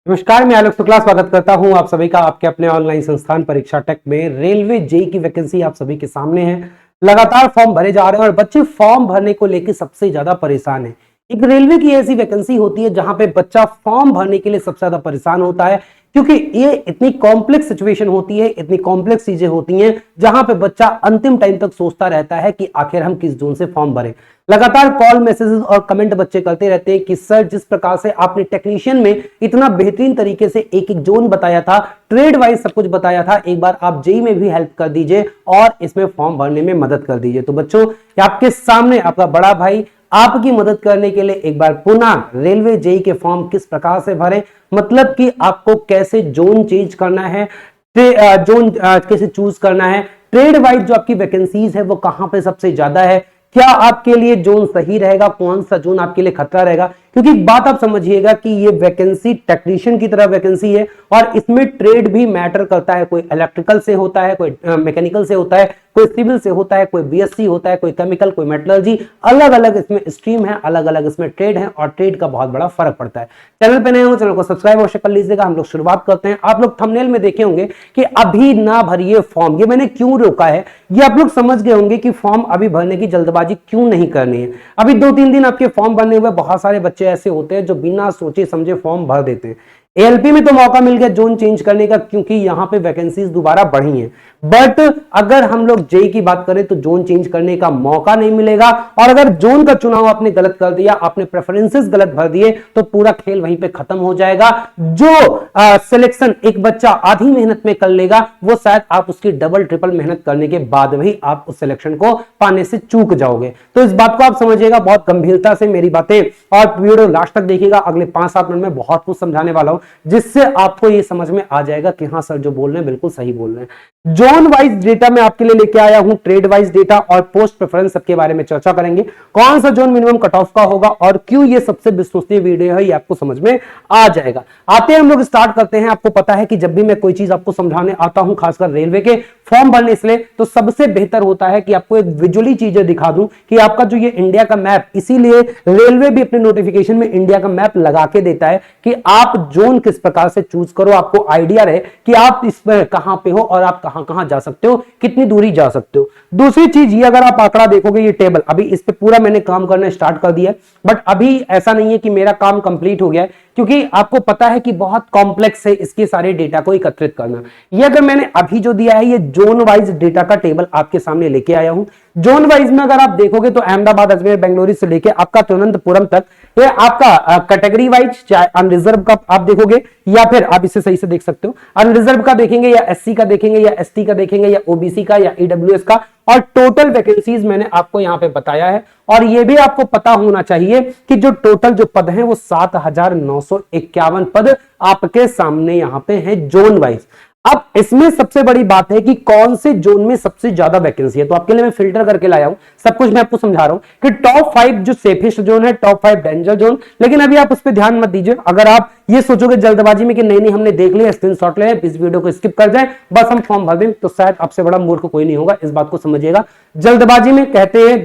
नमस्कार, मैं आलोक शुक्ला स्वागत करता हूं आप सभी का आपके अपने ऑनलाइन संस्थान परीक्षा टेक में। रेलवे जेई की वैकेंसी आप सभी के सामने है। लगातार फॉर्म भरे जा रहे हैं और बच्चे फॉर्म भरने को लेकर सबसे ज्यादा परेशान हैं। एक रेलवे की ऐसी वैकेंसी होती है जहां पे बच्चा फॉर्म भरने के लिए सबसे ज्यादा परेशान होता है, क्योंकि ये इतनी कॉम्प्लेक्स सिचुएशन होती है, इतनी कॉम्प्लेक्स चीजें होती हैं जहां पे बच्चा अंतिम टाइम तक सोचता रहता है कि आखिर हम किस जोन से फॉर्म भरें। लगातार कॉल मैसेजेस और कमेंट बच्चे करते रहते हैं कि सर, जिस प्रकार से आपने टेक्नीशियन में इतना बेहतरीन तरीके से एक एक जोन बताया था, ट्रेड वाइज सब कुछ बताया था, एक बार आप जेई में भी हेल्प कर दीजिए और इसमें फॉर्म भरने में मदद कर दीजिए। तो बच्चों, आपके सामने आपका बड़ा भाई आपकी मदद करने के लिए एक बार पुनः रेलवे जेई के फॉर्म किस प्रकार से भरें, मतलब कि आपको कैसे जोन चेंज करना है, जोन कैसे चूज करना है, ट्रेड वाइज जो आपकी वैकेंसीज है वो कहां पे सबसे ज्यादा है, क्या आपके लिए जोन सही रहेगा, कौन सा जोन आपके लिए खतरा रहेगा। क्योंकि बात आप समझिएगा कि ये वैकेंसी टेक्नीशियन की तरह वैकेंसी है और इसमें ट्रेड भी मैटर करता है। कोई इलेक्ट्रिकल से होता है, कोई मैकेनिकल से होता है, कोई सिविल से होता है, कोई बीएससी होता है, कोई केमिकल, कोई मेटलर्जी, अलग अलग इसमें स्ट्रीम है, अलग अलग इसमें ट्रेड है और ट्रेड का बहुत बड़ा फर्क पड़ता है। चैनल पे नए हो, चैनल को सब्सक्राइब अवश्य कर लीजिएगा। हम लोग शुरुआत करते हैं। आप लोग थंबनेल में देखे होंगे कि अभी ना भरिए फॉर्म, ये मैंने क्यों रोका है, ये आप लोग समझ गए होंगे कि फॉर्म अभी भरने की जल्दबाजी क्यों नहीं करनी है। अभी 2-3 दिन आपके फॉर्म भरने हुए, बहुत सारे बच्चे ऐसे होते हैं जो बिना सोचे समझे फॉर्म भर देते हैं। एएलपी में तो मौका मिल गया जोन चेंज करने का, क्योंकि यहां पे वैकेंसीज दोबारा बढ़ी हैं। बट अगर हम लोग जेई की बात करें तो जोन चेंज करने का मौका नहीं मिलेगा, और अगर जोन का चुनाव आपने गलत कर दिया, आपने प्रेफरेंसेस गलत भर दिए, तो पूरा खेल वहीं पे खत्म हो जाएगा। जो सिलेक्शन एक बच्चा आधी मेहनत में कर लेगा, वो शायद आप उसकी डबल ट्रिपल मेहनत करने के बाद भी आप उस सिलेक्शन को पाने से चूक जाओगे। तो इस बात को आप समझिएगा बहुत गंभीरता से मेरी बातें, और वीडियो लास्ट तक देखिएगा। अगले 5-7 मिनट में बहुत कुछ समझाने वाला हूं, जिससे आपको यह समझ में आ जाएगा कि हाँ सर, जो बोल रहे हैं बिल्कुल सही बोल रहे हैं। जोन वाइज डेटा मैं आपके लिए लेके आया हूं, ट्रेड वाइज डेटा और पोस्ट प्रेफरेंस सबके बारे में चर्चा करेंगे। कौन सा जोन मिनिमम कट ऑफ का होगा और क्यों ये सबसे विश्वसनीय वीडियो है, ये आपको समझ में आ जाएगा। आते हैं हम लोग स्टार्ट करते हैं। आपको पता है कि जब भी मैं कोई चीज आपको समझाने आता हूं, खासकर रेलवे के फॉर्म भरने इसलिए, तो सबसे बेहतर होता है कि आपको एक विजुअली चीजें दिखा दूं कि आपका जो ये इंडिया का मैप, इसीलिए रेलवे भी अपने नोटिफिकेशन में इंडिया का मैप लगा के देता है कि आप जोन किस प्रकार से चूज करो, आपको आइडिया रहे कि आप इसमें कहां पे हो और आप कहां कहां जा सकते हो, कितनी दूरी जा सकते हो। दूसरी चीज, ये अगर आप आंकड़ा देखोगे, ये टेबल अभी इस पे पूरा मैंने काम करना स्टार्ट कर दिया है, बट अभी ऐसा नहीं है कि मेरा काम कंप्लीट हो गया है, क्योंकि आपको पता है कि बहुत कॉम्प्लेक्स है इसके सारे डेटा को एकत्रित करना। ये अगर मैंने अभी जो दिया है, ये जोन वाइज डेटा का टेबल आपके सामने लेके आया हूं। जोन वाइज में अगर आप देखोगे तो अहमदाबाद, अजमेर, बेंगलुरु से लेके आपका तिरुवनंतपुरम तक, ये आपका कैटेगरी वाइज, चाहे अनरिजर्व का आप देखोगे या फिर आप इसे सही से देख सकते हो, अनरिजर्व का देखेंगे या एससी का देखेंगे या एसटी का देखेंगे या ओबीसी का या ईडब्ल्यूएस का, और टोटल वैकेंसीज मैंने आपको यहां पे बताया है। और यह भी आपको पता होना चाहिए कि जो टोटल जो पद हैं वो 7,951 पद आपके सामने यहां पे हैं जोन वाइज। अब इसमें सबसे बड़ी बात है कि कौन से जोन में सबसे ज्यादा वैकेंसी है, तो आपके लिए मैं फिल्टर करके लाया हूं, सब कुछ मैं आपको समझा रहा हूं कि टॉप 5 जो सेफेस्ट जोन है, टॉप 5 डेंजर जोन। लेकिन अभी आप उस पर ध्यान मत दीजिए। अगर आप ये सोचोगे जल्दबाजी में कि नहीं हमने देख लिया, स्क्रीनशॉट ले, इस वीडियो को स्किप कर जाए, बस हम फॉर्म भर दें, तो शायद आपसे बड़ा मूर्ख कोई नहीं होगा। इस बात को समझिएगा। जल्दबाजी में कहते हैं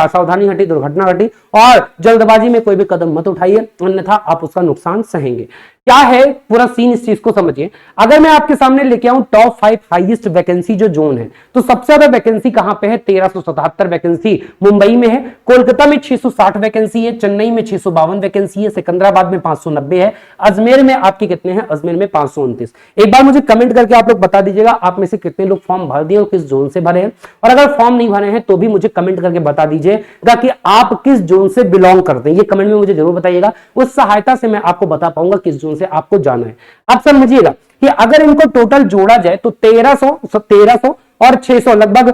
सावधानी हटी दुर्घटना घटी, और जल्दबाजी में कोई भी कदम मत उठाइए, अन्यथा आप उसका नुकसान सहेंगे। क्या है पूरा सीन, इस चीज को समझिए। अगर मैं आपके सामने लेके आऊं टॉप 5 हाईएस्ट वैकेंसी जो जोन है, तो सबसे ज्यादा वैकेंसी कहां पे है? 1377 वैकेंसी मुंबई में है, कोलकाता में 660 वैकेंसी है, चेन्नई में 652 वैकेंसी है, सिकंदराबाद में 590 है, अजमेर में आपके कितने हैं? अजमेर में 529। एक बार मुझे कमेंट करके आप लोग बता दीजिएगा आप में से कितने लोग फॉर्म भर दिए और किस जोन से भरे हैं। और अगर फॉर्म नहीं भरे हैं तो भी मुझे कमेंट करके बता दीजिएगा कि आप किस जोन से बिलोंग करते हैं। ये कमेंट में मुझे जरूर बताइएगा, उस सहायता से मैं आपको बता पाऊंगा किस जोन से आपको जाना है। आप समझिएगा कि अगर इनको टोटल जोड़ा जाए तो 1300 और 600 लगभग,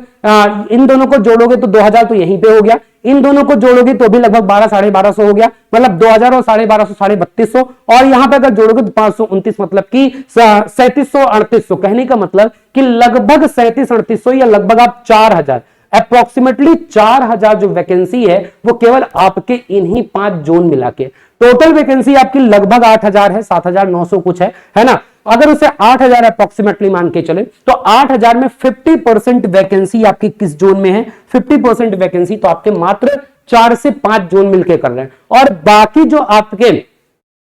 इन दोनों को जोड़ोगे तो 2000 तो यहीं पे हो गया, इन दोनों को जोड़ोगे तो भी लगभग 1200-1250 हो गया, मतलब 2000 और 1250, 3250, और यहां पे अगर जोड़ोगे तो 529, मतलब कि 3700-3800। कहने का मतलब कि लगभग 3700-3800 या लगभग आप 4000, अप्रोक्सीमेटली 4000 जो वैकेंसी है वो केवल आपके इन्हीं 5 जोन मिला के। टोटल वैकेंसी आपकी लगभग 8000 है, 7900 कुछ है ना। अगर उसे 8000 अप्रोक्सीमेटली मान के चले तो 8000 में 50% वैकेंसी आपकी किस जोन में है? 50% वैकेंसी तो आपके मात्र 4 से 5 जोन मिलकर कर रहे हैं, और बाकी जो आपके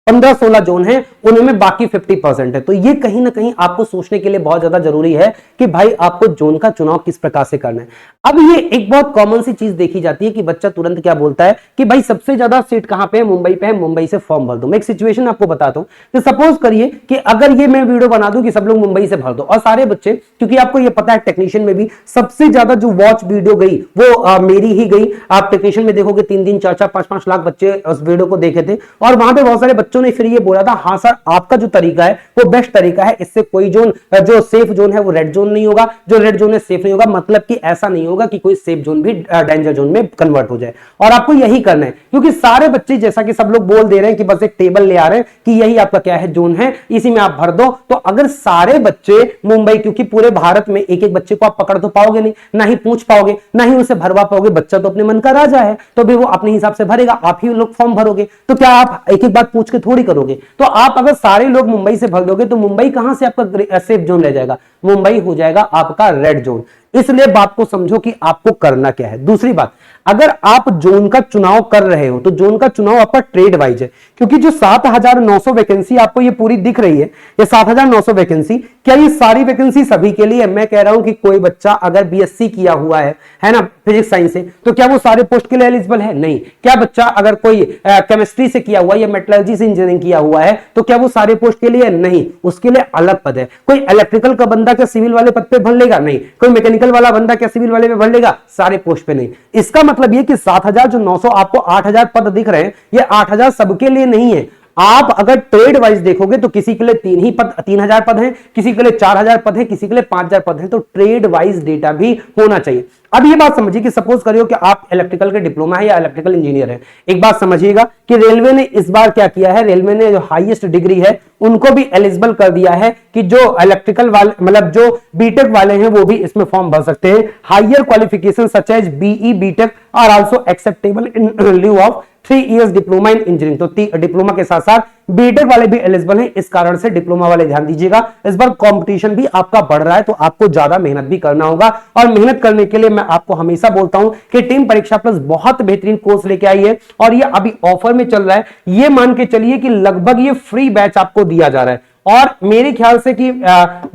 15-16 जोन है उनमें बाकी 50% है। तो ये कहीं ना कहीं आपको सोचने के लिए बहुत ज्यादा जरूरी है कि भाई आपको जोन का चुनाव किस प्रकार से करना है। अब ये एक बहुत कॉमन सी चीज देखी जाती है कि बच्चा तुरंत क्या बोलता है कि भाई सबसे ज्यादा सीट कहां पे है, मुंबई पे है, मुंबई से फॉर्म भर दो। मैं एक सिचुएशन आपको बताता हूं कि सपोज करिए कि अगर ये मैं वीडियो बना दूं कि सब लोग मुंबई से भर दो, और सारे बच्चे, क्योंकि आपको ये पता है टेक्नीशियन में भी सबसे ज्यादा जो वॉच वीडियो गई वो मेरी ही गई। आप टेक्नीशियन में देखोगे 3 4 5 लाख बच्चे उस वीडियो को देखे थे, और वहां पे बहुत सारे बच्चों ने फिर ये बोला था, हाँ सर आपका जो तरीका है वो बेस्ट तरीका है, इससे कोई जोन जो सेफ जोन है वो रेड जोन नहीं होगा, जो रेड जोन है सेफ नहीं होगा। मतलब कि ऐसा नहीं होगा कि कोई सेफ जोन भी डेंजर जोन में कन्वर्ट हो जाए। और आपको यही करना है, क्योंकि सारे बच्चे जैसा कि सब लोग बोल दे रहे हैं कि बस एक टेबल ले आ रहे हैं कि यही आपका क्या है जोन है, इसी में आप भर दो। तो अगर सारे बच्चे मुंबई, क्योंकि पूरे भारत में एक एक बच्चे को आप पकड़ तो पाओगे नहीं, ना ही पूछ पाओगे, ना ही उसे भरवा पाओगे। बच्चा तो अपने मन का राजा है, तो भी वो अपने हिसाब से भरेगा, आप ही लोग फॉर्म भरोगे। तो क्या आप एक एक बात पूछ के थोड़ी करोगे? तो आप अगर सारे लोग मुंबई से भर दोगे तो मुंबई कहां से आपका सेफ जोन रह जाएगा? मुंबई हो जाएगा आपका रेड जोन। इसलिए बात को समझो कि आपको करना क्या है। दूसरी बात, अगर आप जोन का चुनाव कर रहे हो तो जोन का चुनाव आपका ट्रेड वाइज है, क्योंकि जो 7900 वैकेंसी आपको ये पूरी दिख रही है, ये 7900 वैकेंसी, क्या ये सारी वैकेंसी सभी के लिए? मैं कह रहा हूं कि कोई बच्चा अगर बीएससी किया हुआ है ना, फिजिक्स साइंस से, तो क्या वो सारे पोस्ट के लिए एलिजिबल है? नहीं। क्या बच्चा अगर कोई केमिस्ट्री से किया हुआ या मेटलर्जी से इंजीनियरिंग किया हुआ है तो क्या वो सारे पोस्ट के लिए? नहीं, उसके लिए अलग पद है। कोई इलेक्ट्रिकल का बंदा क्या सिविल वाले पद पे भर लेगा? नहीं। कोई मैकेनिकल वाला बंदा क्या सिविल वाले पे भर लेगा? सारे पोस्ट पे नहीं। इसका मतलब ये कि 7900 आपको 8000 पद दिख रहे हैं, ये 8000 सबके लिए नहीं है। आप अगर ट्रेड वाइज देखोगे तो किसी के लिए 3000 पद हैं, किसी के लिए 4000 पद हैं, किसी के लिए 5000 पद हैं। तो ट्रेड वाइज डेटा भी होना चाहिए। अब ये बात समझिए कि सपोज करियो कि आप इलेक्ट्रिकल के डिप्लोमा है या इलेक्ट्रिकल इंजीनियर है। एक बात समझिएगा कि रेलवे ने इस बार क्या किया है, रेलवे ने जो हाईएस्ट डिग्री है उनको भी एलिजिबल कर दिया है कि जो इलेक्ट्रिकल वाले, मतलब जो बीटेक वाले हैं वो भी इसमें फॉर्म भर सकते हैं। Higher qualification such as BE BTech are also acceptable in lieu of 3 years diploma in engineering. तो डिप्लोमा के साथ साथ बीटेक वाले भी एलिजिबल हैं। इस कारण से डिप्लोमा वाले ध्यान दीजिएगा, इस बार कंपटीशन भी आपका बढ़ रहा है, तो आपको ज्यादा मेहनत भी करना होगा। और मेहनत करने के लिए मैं आपको हमेशा बोलता हूं कि टीम परीक्षा प्लस बहुत बेहतरीन कोर्स लेके आई है, और ये अभी ऑफर में चल रहा है। ये मान के चलिए कि लगभग ये फ्री बैच आपको दिया जा रहा है, और मेरे ख्याल से कि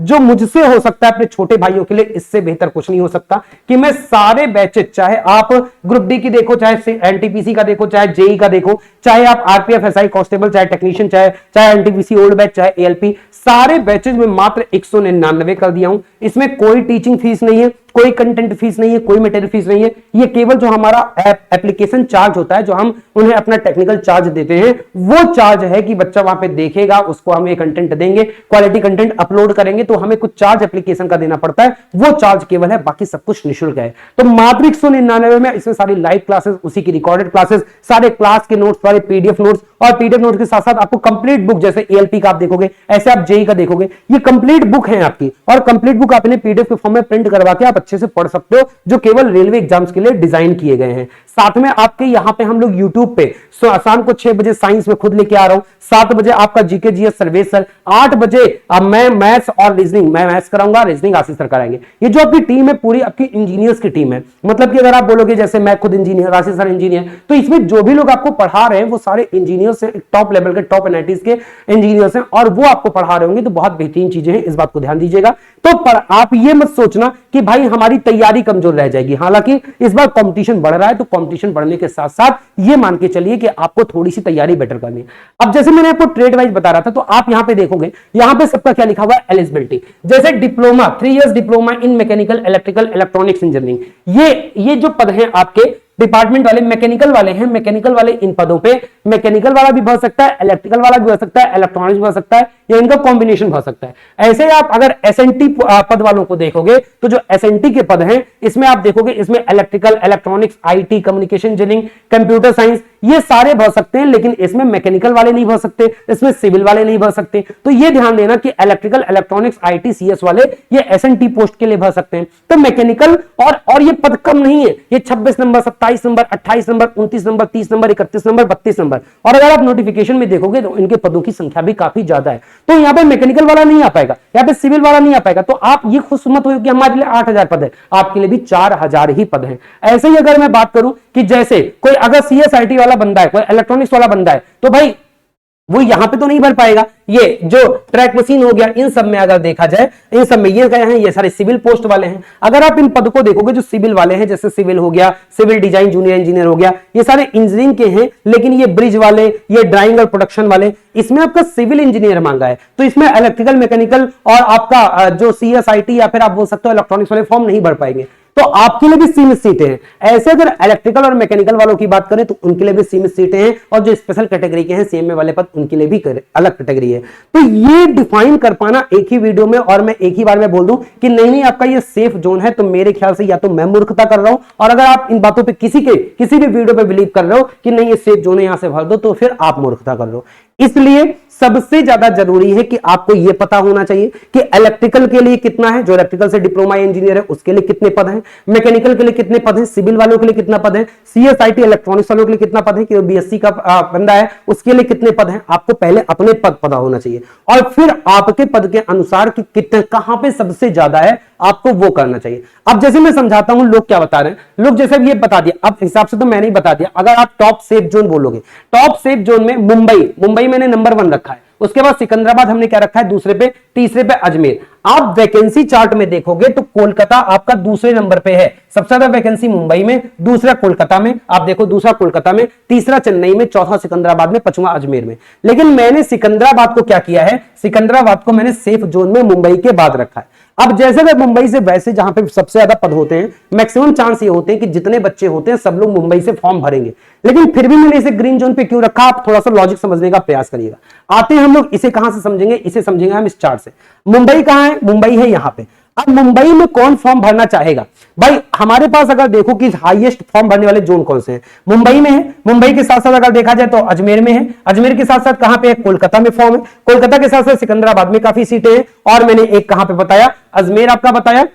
जो मुझसे हो सकता है अपने छोटे भाइयों के लिए, इससे बेहतर कुछ नहीं हो सकता कि मैं सारे बैचेस, चाहे आप ग्रुप डी की देखो, चाहे एनटीपीसी का देखो, चाहे जेई का देखो, चाहे आप आरपीएफ एसआई कांस्टेबल, चाहे टेक्नीशियन, चाहे एनटीपीसी ओल्ड बैच, चाहे एएलपी, सारे बैचेस में मात्र 199 कर दिया हूं। इसमें कोई टीचिंग फीस नहीं है, कोई कंटेंट फीस नहीं है, कोई मटेरियल फीस नहीं है। ये केवल जो हमारा एप्लीकेशन चार्ज होता है, जो हम उन्हें अपना टेक्निकल चार्ज देते हैं, वो चार्ज है कि बच्चा वहां पे देखेगा, उसको हम ये कंटेंट देंगे, क्वालिटी कंटेंट अपलोड करेंगे, तो हमें कुछ चार्ज एप्लीकेशन का देना पड़ता है, वो चार्ज केवल है, बाकी सब कुछ निःशुल्क है। तो मात्र 199 में इसमें सारी लाइव क्लासेस, उसी की रिकॉर्डेड क्लासेस, सारे क्लास के नोट्स, सारे पीडीएफ नोट्स, और पीडीएफ नोट्स के साथ साथ आपको कंप्लीट बुक, जैसे एएलपी का आप देखोगे, ऐसे आप जेई का देखोगे, ये कंप्लीट बुक है आपकी, और कंप्लीट बुक आपने पीडीएफ के फॉर्म में प्रिंट करवा के आप अच्छे से पढ़ सकते हो, जो केवल रेलवे एग्जाम्स के लिए डिजाइन किए गए हैं। साथ में आपके यहाँ पे हम लोग यूट्यूब पे शाम को 6 बजे साइंस में खुद लेके आ रहा हूं, 7 बजे आपका जीके जीएस सर्वेश सर, 8 बजे मैं मैथ्स और रीजनिंग, मैं मैथ्स कराऊंगा, रीजनिंग आशीष सर कराएंगे। ये जो आपकी टीम है पूरी आपकी इंजीनियर्स की टीम है। मतलब कि अगर आप बोलोगे जैसे मैं खुद इंजीनियर, आशीष सर इंजीनियर, तो इसमें जो भी लोग आपको पढ़ा रहे हैं वो सारे इंजीनियर्स हैं, टॉप लेवल के, टॉप एनआईटीज के इंजीनियर्स हैं, और वो आपको पढ़ा रहे होंगे। तो बहुत बेहतरीन चीजें हैं, इस बात को ध्यान दीजिएगा। तो आप ये मत सोचना कि भाई हमारी तैयारी कमजोर रह जाएगी। हालांकि इस बार कंपटीशन बढ़ रहा है, तो कंपटीशन बढ़ने के साथ साथ ये मान के चलिए कि आपको थोड़ी सी तैयारी बेटर करनी है। अब जैसे मैंने आपको ट्रेड वाइज बता रहा था, तो आप यहां पे देखोगे, यहां पे सबका क्या लिखा हुआ है, एलिजिबिलिटी। जैसे डिप्लोमा, 3 years डिप्लोमा इन मैकेनिकल, इलेक्ट्रिकल, इलेक्ट्रॉनिक्स इंजीनियरिंग, ये जो पद हैं आपके डिपार्टमेंट वाले, मैकेनिकल वाले हैं, मैकेनिकल वाले इन पदों पे मैकेनिकल वाला भी भर सकता है, इलेक्ट्रिकल वाला भी भर सकता है, इलेक्ट्रॉनिक्स भर सकता है, या इनका कॉम्बिनेशन भर सकता है। ऐसे ही आप अगर एसएनटी पद वालों को देखोगे, तो जो एसएनटी के पद हैं, इसमें आप देखोगे, इसमें electrical, electronics, IT, communication engineering, computer science, ये सारे भर सकते हैं, लेकिन इसमें मैकेनिकल वाले नहीं भर सकते, इसमें सिविल वाले नहीं भर सकते। तो ये ध्यान देना कि इलेक्ट्रिकल, इलेक्ट्रॉनिक्स, आईटी, सीएस वाले ये एसएनटी पोस्ट के लिए भर सकते हैं। तो मैकेनिकल और ये पद कम नहीं है, ये 26 number, 27 number, 28 number, 29 number, 30 number, 31 number, 32 number, और अगर आप नोटिफिकेशन में देखोगे तो इनके पदों की संख्या भी काफी ज्यादा है। तो यहाँ पे मैकेनिकल वाला नहीं आ पाएगा, यहाँ पे सिविल वाला नहीं आ पाएगा। तो आप ये खुश मत हो कि हमारे लिए 8000 पद है, आपके लिए भी 4000 ही पद हैं। ऐसे ही अगर मैं बात करूं कि जैसे कोई अगर सीएसआईटी वाला बंदा है, कोई इलेक्ट्रॉनिक्स वाला बंदा है, तो भाई वो यहां पे तो नहीं भर पाएगा। ये जो ट्रैक मशीन हो गया, इन सब में अगर देखा जाए, इन सब में ये गए हैं, ये सारे सिविल पोस्ट वाले हैं। अगर आप इन पद को देखोगे जो सिविल वाले हैं, जैसे सिविल हो गया, सिविल डिजाइन जूनियर इंजीनियर हो गया, ये सारे इंजीनियरिंग के हैं। लेकिन ये ब्रिज वाले, ये ड्राइंग और प्रोडक्शन वाले, इसमें आपका सिविल इंजीनियर मांगा है, तो इसमें इलेक्ट्रिकल, मैकेनिकल और आपका जो CSIT या फिर आप बोल सकते हो इलेक्ट्रॉनिक्स वाले फॉर्म नहीं भर पाएंगे। तो आपके लिए भी सीमित सीटें हैं। ऐसे अगर इलेक्ट्रिकल और मैकेनिकल वालों की बात करें तो उनके लिए भी सीमित सीटें हैं, और जो स्पेशल कैटेगरी के हैं CMA वाले पद, उनके लिए भी अलग कैटेगरी है। तो ये डिफाइन कर पाना एक ही वीडियो में, और मैं एक ही बार में बोल दूं कि नहीं नहीं आपका ये सेफ जोन है, तो मेरे ख्याल से या तो मैं मूर्खता कर रहा हूं, और अगर आप इन बातों पर किसी भी वीडियो पर बिलीव कर रहे हो कि नहीं ये सेफ जोन है यहां से भर दो, तो फिर आप मूर्खता कर रहे हो। इसलिए सबसे ज्यादा जरूरी है कि आपको यह पता होना चाहिए कि इलेक्ट्रिकल के लिए कितना है, जो इलेक्ट्रिकल से डिप्लोमा इंजीनियर है उसके लिए कितने पद हैं, मैकेनिकल के लिए कितने पद हैं, सिविल वालों के लिए कितना पद है, CSIT इलेक्ट्रॉनिक्स वालों के लिए कितना पद है, कि BSc का बंदा है उसके लिए कितने पद हैं। आपको पहले अपने पद पता होना चाहिए, और फिर आपके पद के अनुसार कि कितने कहां पे सबसे ज्यादा है आपको वो करना चाहिए। अब जैसे मैं समझाता हूं लोग क्या बता रहे हैं, लोग जैसे ये बता दिया, अब हिसाब से तो मैंने ही बता दिया। अगर आप टॉप सेफ जोन बोलोगे, टॉप सेफ जोन में मुंबई मैंने नंबर 1 रखा है, उसके बाद सिकंदराबाद हमने क्या रखा है दूसरे पे, तीसरे पे अजमेर। आप वैकेंसी चार्ट में देखोगे तो कोलकाता आपका दूसरे नंबर पे है, सबसे ज्यादा वैकेंसी मुंबई में, दूसरा कोलकाता में, आप देखो दूसरा कोलकाता में, तीसरा चेन्नई में, चौथा सिकंदराबाद में, पांचवा अजमेर में। लेकिन मैंने सिकंदराबाद को क्या किया है, सिकंदराबाद को मैंने सेफ जोन में मुंबई के बाद रखा है। अब जैसे मैं मुंबई से, वैसे जहां पे सबसे ज्यादा पद होते हैं, मैक्सिमम चांस ये होते हैं कि जितने बच्चे होते हैं सब लोग मुंबई से फॉर्म भरेंगे। लेकिन फिर भी मैंने इसे ग्रीन जोन पे क्यों रखा, आप थोड़ा सा लॉजिक समझने का प्रयास करिएगा। आते हैं हम लोग इसे कहां से समझेंगे, इसे समझेंगे हम इस चार्ट से। मुंबई कहां है, मुंबई है यहां पे। अब मुंबई में कौन फॉर्म भरना चाहेगा भाई, हमारे पास अगर देखो कि हाईएस्ट फॉर्म भरने वाले जोन कौन से हैं, मुंबई में है। मुंबई के साथ साथ अगर देखा जाए तो अजमेर में है, अजमेर के साथ साथ कहां पे है, कोलकाता में फॉर्म है, कोलकाता के साथ साथ सिकंदराबाद में काफी सीटें हैं, और मैंने एक कहां पे बताया, अजमेर आपका बताया,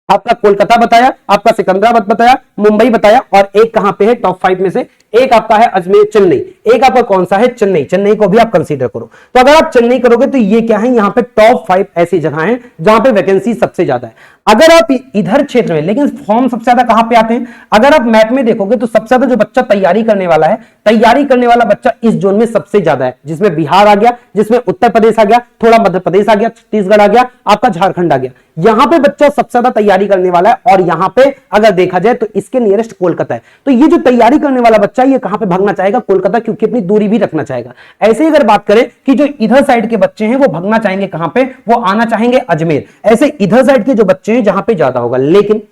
आपका कोलकाता बताया, आपका सिकंदराबाद बताया, मुंबई बताया, और एक कहां पे है टॉप 5 में से, एक आपका है अजमेर, चेन्नई, एक आपका कौन सा है, चेन्नई। चेन्नई को भी आप कंसीडर करो। तो अगर आप चेन्नई करोगे तो ये क्या है, यहां पे टॉप 5 ऐसी जगह हैं जहां पे वैकेंसी सबसे ज्यादा है। अगर आप इधर क्षेत्र में, लेकिन फॉर्म सबसे ज्यादा कहां पे आते हैं, अगर आप मैप में देखोगे तो सबसे ज्यादा जो बच्चा तैयारी करने वाला है, तैयारी करने वाला बच्चा इस जोन में सबसे ज्यादा है, जिसमें बिहार आ गया, जिसमें उत्तर प्रदेश आ गया, थोड़ा मध्य प्रदेश आ गया, छत्तीसगढ़ आ गया, आपका झारखंड आ गया। यहां पे बच्चा सबसे ज्यादा तैयारी करने वाला है, और यहां पे अगर देखा जाए तो इसके नियरेस्ट कोलकाता है। तो ये जो तैयारी करने वाला बच्चा है ये कहां पे भागना चाहेगा, कोलकाता, क्योंकि अपनी दूरी भी रखना चाहेगा। ऐसे ही अगर बात करें कि जो इधर साइड के बच्चे हैं वो भागना चाहेंगे कहां पे, वो आना चाहेंगे अजमेर। ऐसे इधर साइड के जो बच्चे हैं जहां पे ज्यादा होगा। लेकिन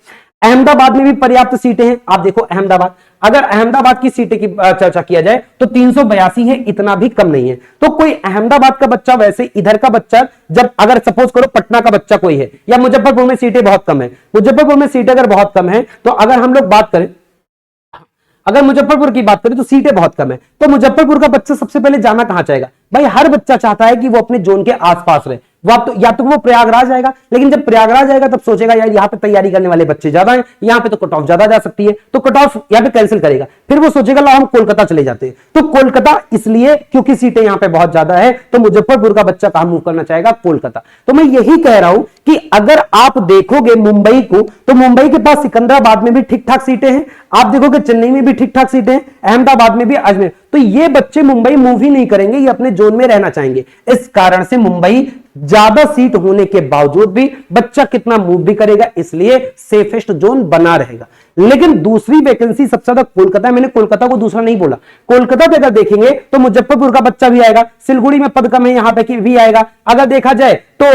अहमदाबाद में भी पर्याप्त सीटें हैं। आप देखो अहमदाबाद, अगर अहमदाबाद की सीटें की चर्चा किया जाए तो 382 है, इतना भी कम नहीं है। तो कोई अहमदाबाद का बच्चा, वैसे इधर का बच्चा, जब अगर सपोज करो पटना का बच्चा कोई है, या मुजफ्फरपुर में सीटें बहुत कम है, मुजफ्फरपुर में सीटें अगर बहुत कम है, तो अगर हम लोग बात करें, अगर मुजफ्फरपुर की बात करें तो सीटें बहुत कम है, तो मुजफ्फरपुर का बच्चा सबसे पहले जाना कहां चाहेगा भाई, हर बच्चा चाहता है कि वो अपने जोन के आसपास रहे। या तो वो प्रयागराज आएगा, लेकिन जब प्रयागराज आएगा तब सोचेगा यार यहाँ पे तैयारी करने वाले बच्चे ज्यादा हैं, यहाँ पे तो कट ऑफ ज्यादा जा सकती है, तो कट ऑफ यहाँ पे कैंसिल करेगा। फिर वो सोचेगा लो हम कोलकाता चले जाते हैं। तो कोलकाता इसलिए क्योंकि सीटें यहाँ पे बहुत ज्यादा है, तो मुजफ्फरपुर का बच्चा कहां मूव करना चाहेगा, कोलकाता। तो मैं यही कह रहा हूं कि अगर आप देखोगे मुंबई को, तो मुंबई के पास सिकंदराबाद में भी ठीक ठाक सीटें हैं, आप देखोगे चेन्नई में भी ठीक ठाक सीटें हैं, अहमदाबाद में भी, अजमेर। तो ये बच्चे मुंबई मूव ही नहीं करेंगे, ये अपने जोन में रहना चाहेंगे। इस कारण से मुंबई ज्यादा सीट होने के बावजूद भी बच्चा कितना मूव भी करेगा, इसलिए सेफेस्ट जोन बना रहेगा। लेकिन दूसरी वैकेंसी सबसे ज्यादा कोलकाता है। मैंने कोलकाता को दूसरा नहीं बोला, कोलकाता पे अगर देखेंगे तो मुजफ्फरपुर का बच्चा भी आएगा, सिलगुड़ी में पद कम है यहां पे भी आएगा। अगर देखा जाए तो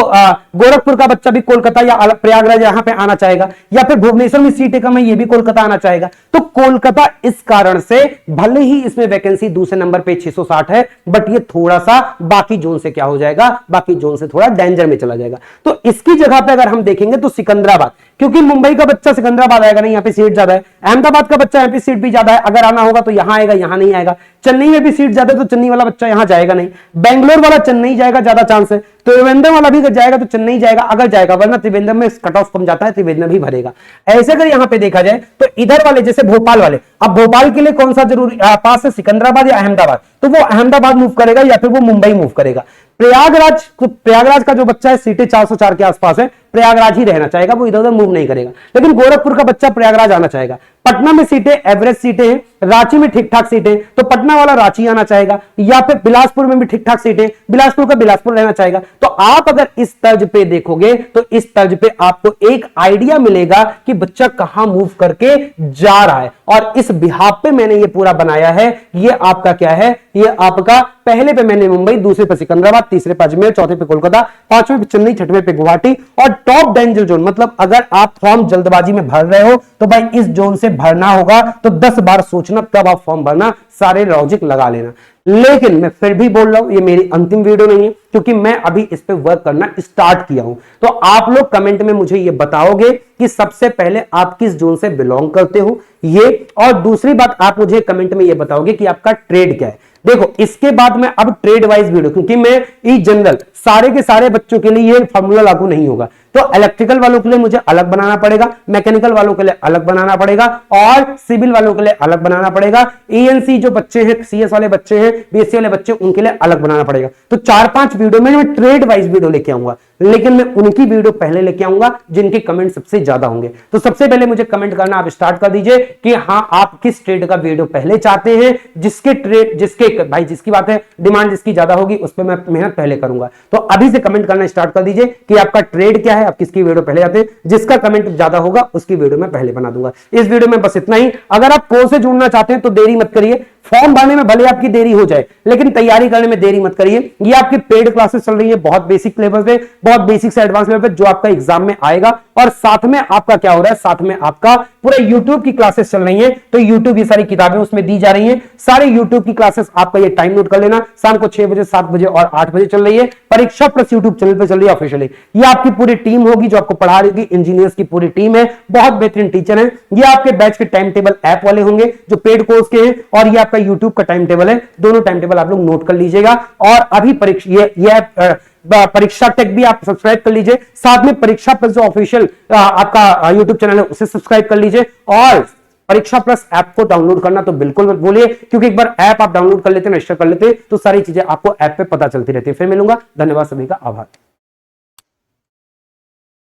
गोरखपुर का बच्चा भी कोलकाता या प्रयागराज यहां पे आना चाहेगा, या फिर भुवनेश्वर में सीटें कम है ये भी कोलकाता आना चाहेगा। तो कोलकाता इस कारण से भले ही इसमें वैकेंसी दूसरे नंबर पे 660 है, बट ये थोड़ा सा बाकी जोन से क्या हो जाएगा, बाकी जोन से थोड़ा डेंजर में चला जाएगा। तो इसकी जगह पे अगर हम देखेंगे तो सिकंदराबाद, क्योंकि मुंबई का बच्चा सिकंदराबाद आएगा नहीं, यहाँ पे सीट ज्यादा है। अहमदाबाद का बच्चा यहाँ पे सीट भी ज्यादा है, अगर आना होगा तो यहां आएगा, यहां नहीं आएगा। चेन्नई में भी सीट ज्यादा है, तो चेन्नई वाला बच्चा यहां जाएगा नहीं। बेंगलोर वाला चेन्नई जाएगा, ज्यादा चांस है। त्रिवेंद्रम वाला भी जाएगा तो चेन्नई जाएगा, अगर जाएगा, वरना त्रिवेंद्रम में कट ऑफ कम जाता है, त्रिवेंद्रम भी भरेगा। ऐसे अगर यहां पे देखा जाए तो इधर वाले जैसे भोपाल वाले, अब भोपाल के लिए कौन सा जरूरी पास है, सिकंदराबाद या अहमदाबाद, तो वो अहमदाबाद मूव करेगा या फिर वो मुंबई मूव करेगा। प्रयागराज का जो बच्चा है सीटें 404 के आसपास है, प्रयागराज ही रहना चाहेगा, वो इधर उधर मूव नहीं करेगा। लेकिन गोरखपुर का बच्चा प्रयागराज आना चाहेगा। पटना में सीटें एवरेज सीटें हैं, रांची में ठीक ठाक सीटें, तो पटना वाला रांची आना चाहेगा, या फिर बिलासपुर में भी ठीक ठाक सीटें, बिलासपुर का बिलासपुर रहना चाहेगा। तो आप अगर इस तर्ज पे देखोगे तो इस तर्ज पे आपको एक आइडिया मिलेगा कि बच्चा कहां मूव करके जा रहा है। और इस बिहाफ पे मैंने ये पूरा बनाया है। ये आपका क्या है, ये आपका पहले पे मैंने मुंबई, दूसरे पे सिकंदराबाद, तीसरे पे अजमेर, चौथे पे कोलकाता, पांचवें पे चेन्नई, छठवें पे गुवाहाटी और टॉप डेंजर जोन, मतलब अगर आप फॉर्म जल्दबाजी में भर रहे हो तो भाई इस जोन से भरना होगा। तो 10 बार सोचना कब आप फॉर्म भरना, सारे लॉजिक लगा लेना। लेकिन मैं फिर भी बोल रहा हूं, ये मेरी अंतिम वीडियो नहीं है, क्योंकि मैं अभी इस पे वर्क करना स्टार्ट किया हूं। तो आप लोग कमेंट में मुझे ये बताओगे कि सबसे पहले आप किस जोन से बिलोंग करते हो, ये, और दूसरी बात आप मुझे कमेंट में ये बताओगे कि आपका ट्रेड क्या है। देखो, इसके बाद मैं अब ट्रेड वाइज वीडियो, क्योंकि मैं ई जनरल सारे के सारे बच्चों के लिए ये फॉर्मूला लागू नहीं होगा, तो इलेक्ट्रिकल वालों के लिए मुझे अलग बनाना पड़ेगा, मैकेनिकल वालों के लिए अलग बनाना पड़ेगा, और सिविल वालों के लिए अलग बनाना पड़ेगा। ईएनसी जो बच्चे हैं, सीएस वाले बच्चे हैं, बीएससी वाले बच्चे, उनके लिए अलग बनाना पड़ेगा। तो 4-5 वीडियो में मैं ट्रेड वाइज वीडियो लेके आऊंगा, लेकिन मैं उनकी वीडियो पहले लेके आऊंगा जिनके कमेंट सबसे ज्यादा होंगे। तो सबसे पहले मुझे कमेंट करना आप स्टार्ट कर दीजिए कि हाँ, आप किस ट्रेड का वीडियो पहले चाहते हैं। जिसके ट्रेड, जिसके भाई जिसकी बात है, डिमांड जिसकी ज्यादा होगी उस पर मैं मेहनत पहले करूंगा। तो अभी से कमेंट करना स्टार्ट कर दीजिए कि आपका ट्रेड क्या है, आप किसकी वीडियो पहले आते हैं। जिसका कमेंट ज्यादा होगा उसकी वीडियो मैं पहले बना दूंगा। इस वीडियो में बस इतना ही। अगर आप कोर्स से जुड़ना चाहते हैं तो देरी मत करिए। फॉर्म भरने में भले आपकी देरी हो जाए, लेकिन तैयारी करने में देरी मत करिए। ये आपकी पेड क्लासेस चल रही है, बहुत बेसिक लेवल पे, बहुत बेसिक से एडवांस लेवल पे, जो आपका एग्जाम में आएगा। और साथ में आपका क्या हो रहा है, साथ में आपका पूरे यूट्यूब की क्लासेस चल रही है। तो यूट्यूब की सारी किताबें उसमें दी जा रही हैं। सारे यूट्यूब की क्लासेस, आपका ये टाइम नोट कर लेना, शाम को 6 बजे, 7 बजे और 8 बजे चल रही है। परीक्षा प्लस यूट्यूब चैनल पे चल रही है ऑफिशियली। ये आपकी पूरी टीम होगी जो आपको पढ़ा रही होगी, इंजीनियर्स की पूरी टीम है, बहुत बेहतरीन टीचर है। ये आपके बैच के टाइम टेबल ऐप वाले होंगे जो पेड कोर्स के हैं, और ये आपका यूट्यूब का टाइम टेबल है। दोनों टाइम टेबल आप लोग नोट कर लीजिएगा। और अभी परीक्षा टेक भी आप सब्सक्राइब कर लीजिए। साथ में परीक्षा प्लस जो ऑफिशियल आपका यूट्यूब चैनल है उसे सब्सक्राइब कर लीजिए। और परीक्षा प्लस ऐप को डाउनलोड करना तो बिल्कुल मत भूलिए, क्योंकि एक बार ऐप आप डाउनलोड कर लेते हैं, रजिस्टर कर लेते हैं, तो सारी चीजें आपको ऐप पे पता चलती रहती है। फिर मिलूंगा। धन्यवाद, सभी का आभार।